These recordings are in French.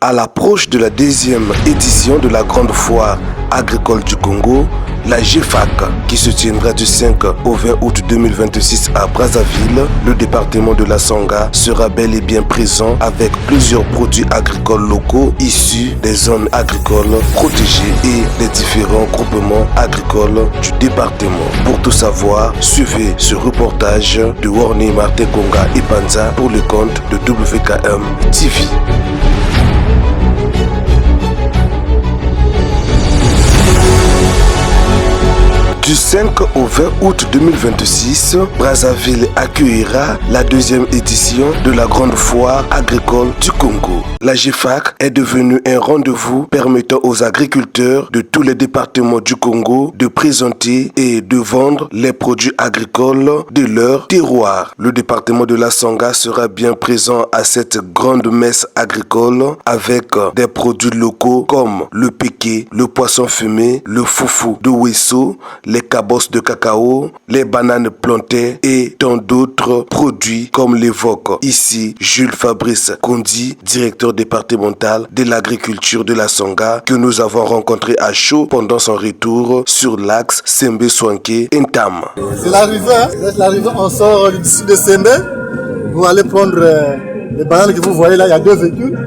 À l'approche de la deuxième édition de la Grande Foire agricole du Congo, la GFAC, qui se tiendra du 5 au 20 août 2026 à Brazzaville, le département de la Sangha sera bel et bien présent avec plusieurs produits agricoles locaux issus des zones agricoles protégées et des différents groupements agricoles du département. Pour tout savoir, suivez ce reportage de Warni Martin Konga et Panza pour le compte de WKM TV. Du 5 au 20 août 2026, Brazzaville accueillera la deuxième édition de la Grande Foire agricole du Congo. La GFAC est devenue un rendez-vous permettant aux agriculteurs de tous les départements du Congo de présenter et de vendre les produits agricoles de leur terroir. Le département de la Sangha sera bien présent à cette grande messe agricole avec des produits locaux comme le péké, le poisson fumé, le foufou de Wesso, les cabosses de cacao, les bananes plantées et tant d'autres produits comme l'évoque ici Jules Fabrice Kondi, directeur départemental de l'agriculture de la Sangha, que nous avons rencontré à chaud pendant son retour sur l'axe Sembe-Soinké-Ntam. C'est l'arrivée, on sort d'ici de Sembe pour aller prendre les bananes que vous voyez là, il y a deux véhicules.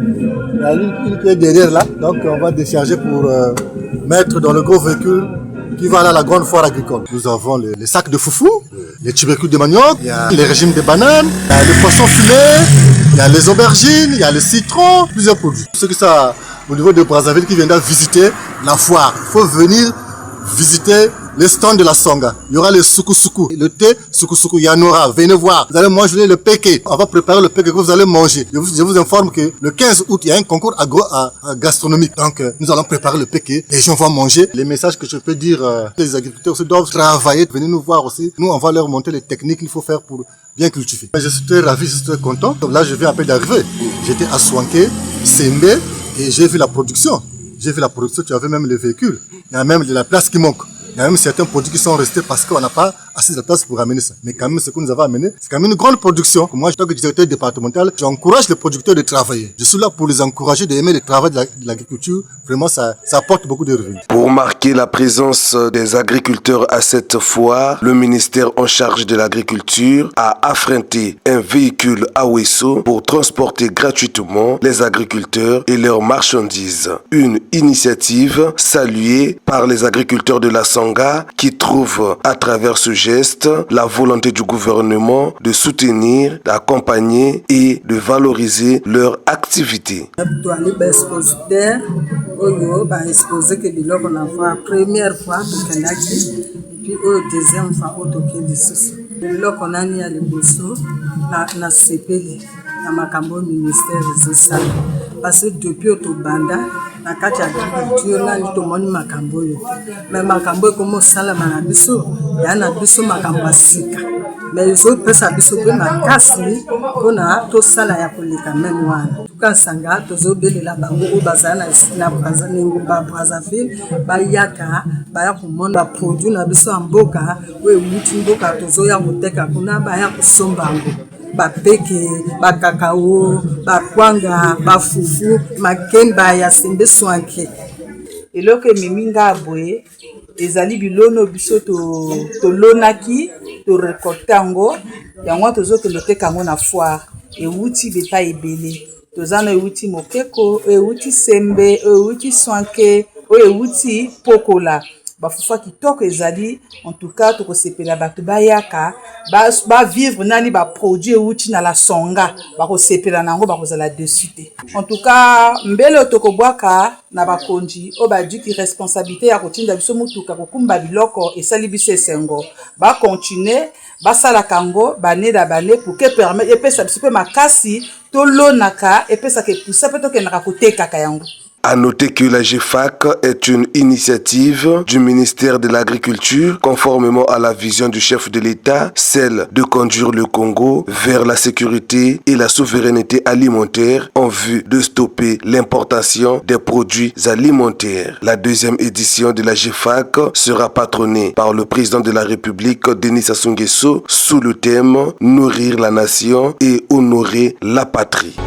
Il y a une qui est derrière là, donc on va décharger pour mettre dans le gros véhicule qui va aller à la Grande Foire agricole. Nous avons les sacs de foufou, les tubercules de manioc, il y a les régimes de bananes, il y a le poisson fumé, il y a les aubergines, il y a le citron, plusieurs produits. Ceux qui sont au niveau de Brazzaville qui viendront visiter la foire, il faut venir visiter les stands de la Sangha. Il y aura le soukou-soukou, le thé soukou-soukou, il y en aura, venez voir. Vous allez manger le péké. On va préparer le péké que vous allez manger. Je vous informe que le 15 août, il y a un concours gastronomique. Donc, nous allons préparer le péké. Les gens vont manger. Les messages que je peux dire, les agriculteurs aussi doivent travailler, venez nous voir aussi. Nous, on va leur montrer les techniques qu'il faut faire pour bien cultiver. Je suis très ravi, je suis très content. Là, je viens à peine d'arriver. J'étais à Soinké, Sembe, et j'ai vu la production. J'ai vu la production, tu as vu même les véhicules. Il y a même de la place qui manque. Il y a même certains produits qui sont restés parce qu'on n'a pas assez de place pour amener ça. Mais quand même, ce que nous avons amené, c'est quand même une grande production. Moi, en tant que directeur départemental, j'encourage les producteurs de travailler. Je suis là pour les encourager, d'aimer le travail de l'agriculture. Vraiment, ça apporte beaucoup de revenus. Pour marquer la présence des agriculteurs à cette foire, le ministère en charge de l'agriculture a affrété un véhicule à Wesso pour transporter gratuitement les agriculteurs et leurs marchandises. Une initiative saluée par les agriculteurs de la Sangha qui trouvent à travers ce geste la volonté du gouvernement de soutenir, d'accompagner et de valoriser leur activité. Première fois puis deuxième fois biloko nani ya liboso na sepeli na makambo ministère ezosala parce que depuis otobanda na kati ya agriculture nani tomoni makambo oyo mais makambo ekomosalama na biso ya na biso makambo ya sika mais ezopesa biso mpe makasi mpona tosala ya koleka meme wana tuka Sangha tozobelela bango oyo bazala na Brazzaville bayaka baya komona baproduit na biso ya mboka oyo euti mboka tozoya koteka kuna baya kosomba yango bapeke, bakakao, bakwanga, bafufu, makemba ya Sembe-Soinké. Eloko miminga aboye ezali bilono biso tolonaki to récolter yango yango tozokende teka yango na foire euti beta ebele tozana euti mokeko euti Sembe euti Soinké euti Pokola bafufa kitoko ezali en tout cas tokosepela bato bayaka ba vivre nani ba produit euti na la Sangha bakosepela nango bakozala dessus te en tout cas mbele tokobwaka na bakonji o baduki responsabilité ya kotinda biso mutuka kokumba biloko esali biso esengo ba continuer basala kango bane da bane pour que permettre epesa biso pe makasi tolonaka epesa ke pusa pe tokendaka koteka kayango. À noter que la GFAC est une initiative du ministère de l'Agriculture conformément à la vision du chef de l'État, celle de conduire le Congo vers la sécurité et la souveraineté alimentaire en vue de stopper l'importation des produits alimentaires. La deuxième édition de la GFAC sera patronnée par le président de la République, Denis Sassou Nguesso, sous le thème « Nourrir la nation et honorer la patrie ».